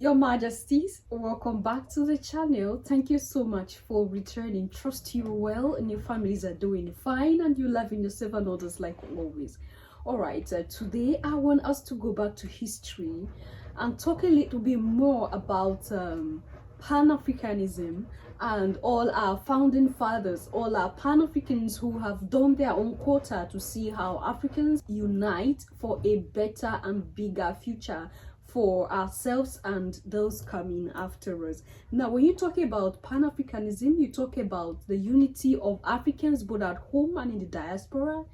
Your Majesties, welcome back to the channel. Thank you so much for returning. Trust you well and your families are doing fine and you're loving yourself and others like always. All right, today I want us to go back to history and talk a little bit more about Pan-Africanism and all our founding fathers, all our Pan-Africans who have done their own quota to see how Africans unite for a better and bigger future for ourselves and those coming after us. Now, when you talk about Pan-Africanism, you talk about the unity of Africans both at home and in the diaspora.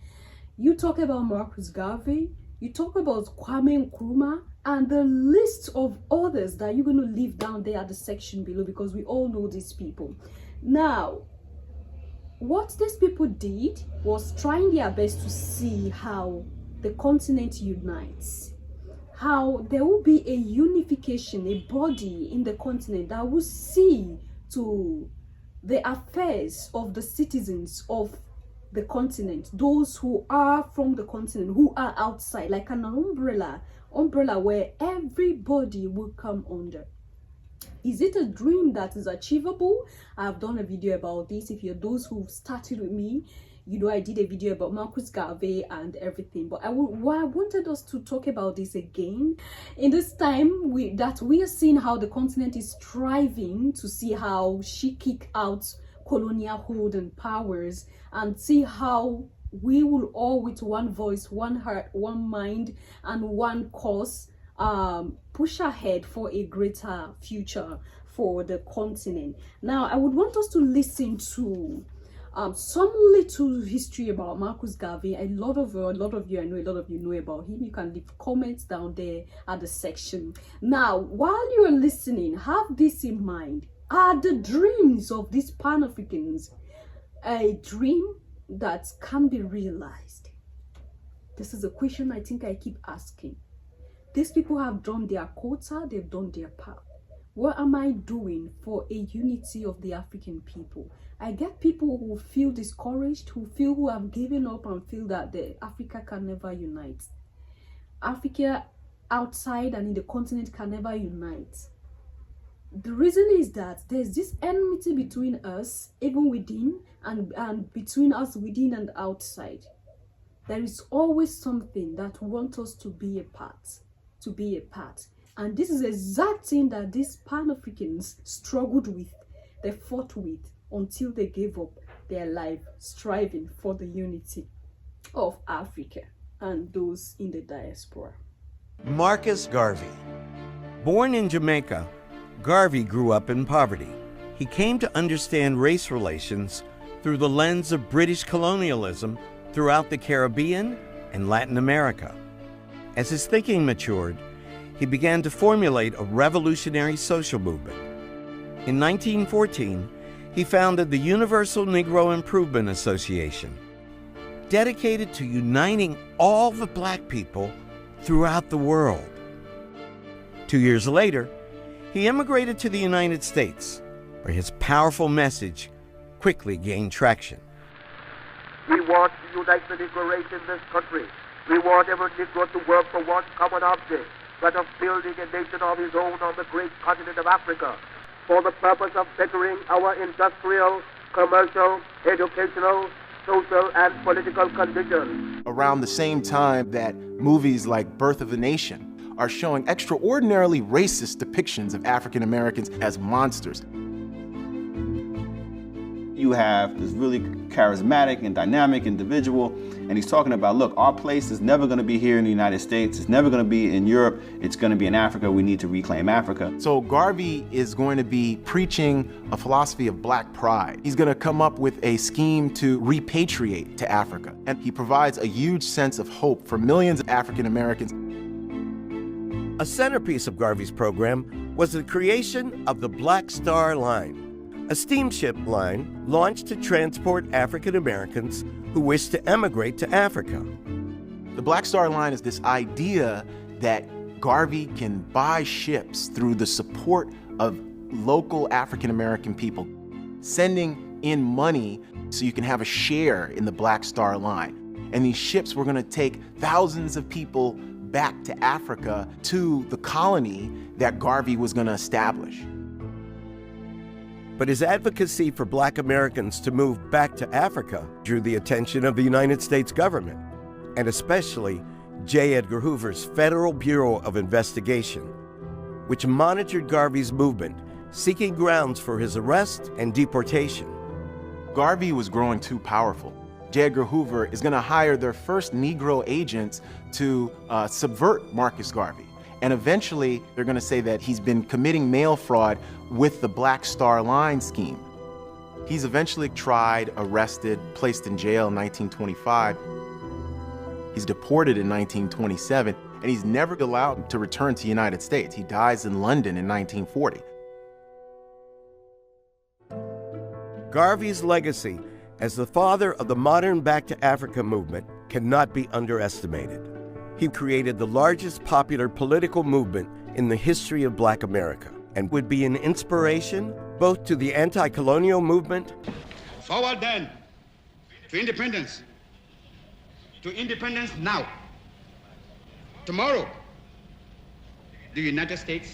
You talk about Marcus Garvey, you talk about Kwame Nkrumah, and the list of others that you're going to leave down there at the section below, because we all know these people. Now, what these people did was trying their best to see how the continent unites, how there will be a unification, a body in the continent that will see to the affairs of the citizens of the continent, those who are from the continent, who are outside, like an umbrella where everybody will come under. Is it a dream that is achievable? I've done a video about this. If you're those who started with me, you know I did a video about Marcus Garvey and everything, but I wanted us to talk about this again in this time that we are seeing how the continent is striving to see how she kick out colonial hold and powers, and see how we will all with one voice, one heart, one mind and one cause push ahead for a greater future for the continent. Now I would want us to listen to some little history about Marcus Garvey. A lot of you, I know a lot of you know about him. You can leave comments down there at the section. Now, while you are listening, have this in mind. Are the dreams of these Pan-Africans a dream that can be realized? This is a question I think I keep asking. These people have done their quota, they've done their part. What am I doing for a unity of the African people? I get people who feel discouraged, who have given up and feel that Africa can never unite. Africa outside and in the continent can never unite. The reason is that there's this enmity between us, even within, and between us within and outside. There is always something that wants us to be a part. And this is the exact thing that these Pan-Africans struggled with, they fought with, until they gave up their life striving for the unity of Africa and those in the diaspora. Marcus Garvey. Born in Jamaica, Garvey grew up in poverty. He came to understand race relations through the lens of British colonialism throughout the Caribbean and Latin America. As his thinking matured, he began to formulate a revolutionary social movement. In 1914, he founded the Universal Negro Improvement Association, dedicated to uniting all the black people throughout the world. 2 years later, he immigrated to the United States, where his powerful message quickly gained traction. We want to unite the Negro race in this country. We want every Negro to work for one common object, that of building a nation of his own on the great continent of Africa, for the purpose of bettering our industrial, commercial, educational, social, and political conditions. Around the same time that movies like Birth of a Nation are showing extraordinarily racist depictions of African Americans as monsters. You have this really charismatic and dynamic individual, and he's talking about, look, our place is never going to be here in the United States. It's never going to be in Europe. It's going to be in Africa. We need to reclaim Africa. So Garvey is going to be preaching a philosophy of black pride. He's going to come up with a scheme to repatriate to Africa. And he provides a huge sense of hope for millions of African Americans. A centerpiece of Garvey's program was the creation of the Black Star Line, a steamship line launched to transport African Americans who wished to emigrate to Africa. The Black Star Line is this idea that Garvey can buy ships through the support of local African American people, sending in money so you can have a share in the Black Star Line. And these ships were going to take thousands of people back to Africa, to the colony that Garvey was going to establish. But his advocacy for Black Americans to move back to Africa drew the attention of the United States government, and especially J. Edgar Hoover's Federal Bureau of Investigation, which monitored Garvey's movement, seeking grounds for his arrest and deportation. Garvey was growing too powerful. J. Edgar Hoover is going to hire their first Negro agents to subvert Marcus Garvey. And eventually, they're going to say that he's been committing mail fraud with the Black Star Line scheme. He's eventually tried, arrested, placed in jail in 1925. He's deported in 1927, and he's never allowed to return to the United States. He dies in London in 1940. Garvey's legacy as the father of the modern Back to Africa movement cannot be underestimated. He created the largest popular political movement in the history of Black America and would be an inspiration both to the anti-colonial movement. Forward then to independence. To independence now. Tomorrow, the United States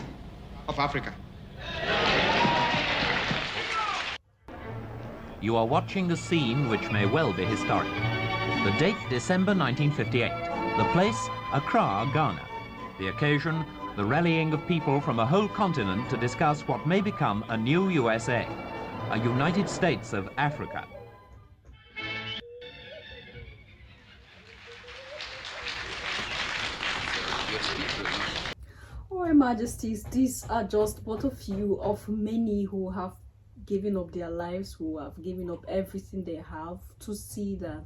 of Africa. You are watching a scene which may well be historic. The date, December 1958. The place, Accra, Ghana. The occasion, the rallying of people from a whole continent to discuss what may become a new USA, a United States of Africa. Oh, Your Majesties, these are just but a few of many who have given up their lives, who have given up everything they have to see that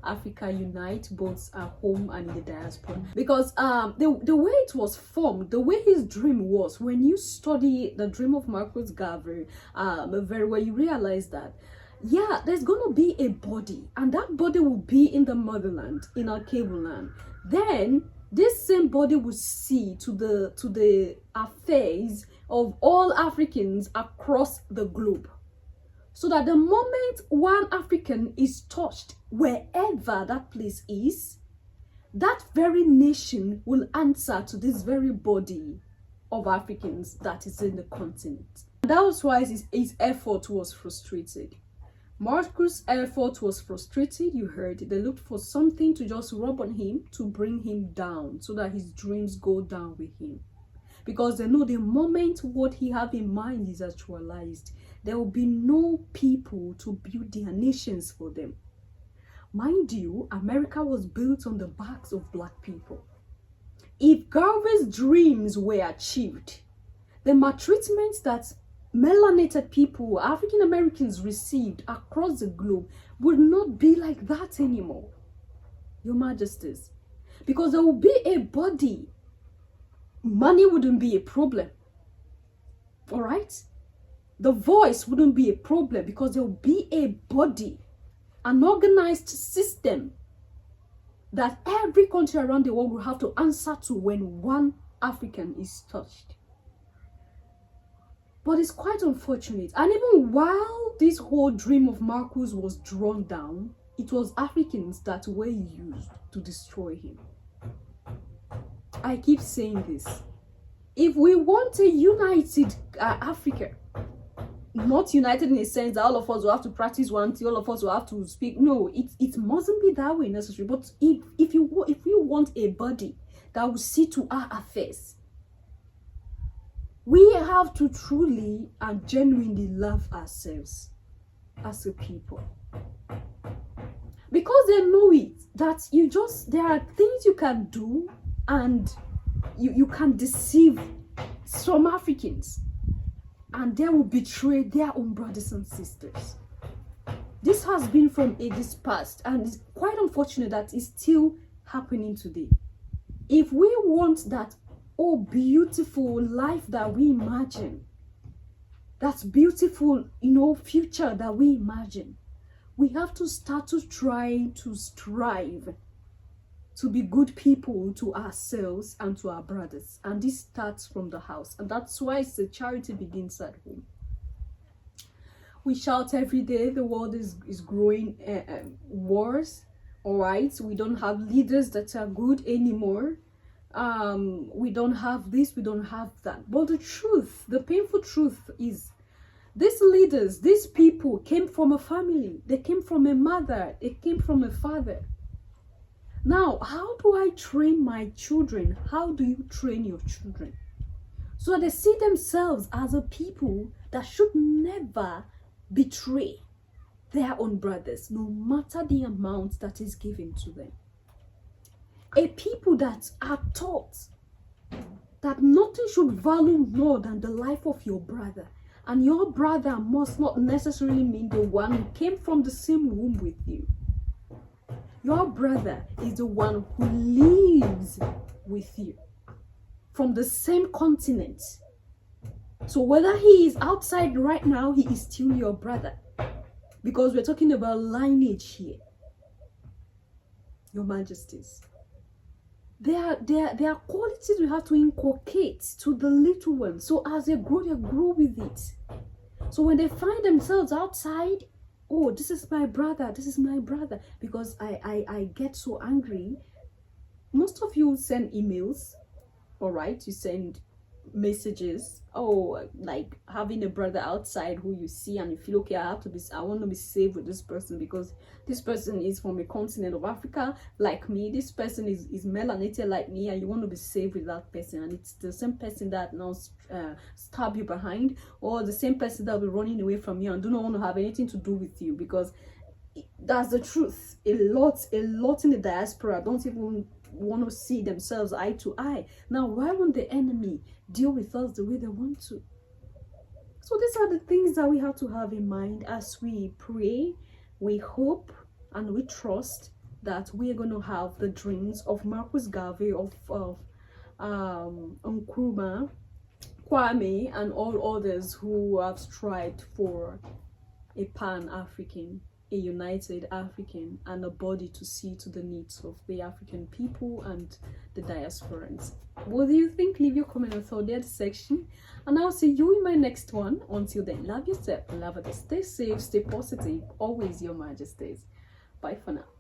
Africa unite both at home and in the diaspora. Because the way it was formed, the way his dream was, when you study the dream of Marcus Garvey very well, you realize that yeah, there's gonna be a body, and that body will be in the motherland, in our cable land. Then this same body will see to the affairs of all Africans across the globe, so that the moment one African is touched wherever that place is, that very nation will answer to this very body of Africans that is in the continent. And that was why his effort was frustrated. Marcus' effort was frustrated. You heard it. They looked for something to just rub on him to bring him down, so that his dreams go down with him. Because they know the moment what he have in mind is actualized, there will be no people to build their nations for them. Mind you, America was built on the backs of Black people. If Garvey's dreams were achieved, the maltreatment that melanated people, African Americans, received across the globe would not be like that anymore, Your Majesties. Because there will be a body. Money wouldn't be a problem. All right? The voice wouldn't be a problem, because there will be a body, an organized system that every country around the world will have to answer to when one African is touched. But it's quite unfortunate. And even while this whole dream of Marcus was drawn down, it was Africans that were used to destroy him. I keep saying this. If we want a united Africa, not united in a sense that all of us will have to practice one thing, all of us will have to speak. No, it mustn't be that way necessary. But if you want a body that will see to our affairs, we have to truly and genuinely love ourselves as a people. Because they know it, that there are things you can do and you can deceive some Africans, and they will betray their own brothers and sisters. This has been from ages past, and it's quite unfortunate that it's still happening today. If we want that beautiful life that we imagine, that beautiful, future that we imagine, we have to start to try to strive to be good people to ourselves and to our brothers. And this starts from the house. And that's why the charity begins at home. We shout every day, the world is growing wars. All right, we don't have leaders that are good anymore. we don't have this, we don't have that. But the truth, the painful truth is, these leaders, these people came from a family. They came from a mother. They came from a father. Now, how do I train my children? How do you train your children? So that they see themselves as a people that should never betray their own brothers, no matter the amount that is given to them. A people that are taught that nothing should value more than the life of your brother. And your brother must not necessarily mean the one who came from the same womb with you. Your brother is the one who lives with you from the same continent. So whether he is outside right now, he is still your brother. Because we're talking about lineage here. Your Majesties. There are qualities we have to inculcate to the little ones. So as they grow with it. So when they find themselves outside, oh, this is my brother, this is my brother. Because I get so angry. Most of you send emails, all right? You send messages. Oh, like having a brother outside who you see and you feel, okay, I want to be safe with this person because this person is from a continent of Africa like me. This person is melanated like me, and you want to be safe with that person. And it's the same person that now stab you behind, or the same person that will be running away from you and do not want to have anything to do with you, because that's the truth. A lot in the diaspora don't even want to see themselves eye to eye. Now, why won't the enemy deal with us the way they want to? So these are the things that we have to have in mind as we pray, we hope, and we trust that we are going to have the dreams of Marcus Garvey, of Nkrumah, Kwame, and all others who have strived for a Pan-African, a united African, and a body to see to the needs of the African people and the diasporans. What do you think? Leave your comment or thought in the section, and I'll see you in my next one. Until then, love yourself, love others, stay safe, stay positive, always your Majesties. Bye for now.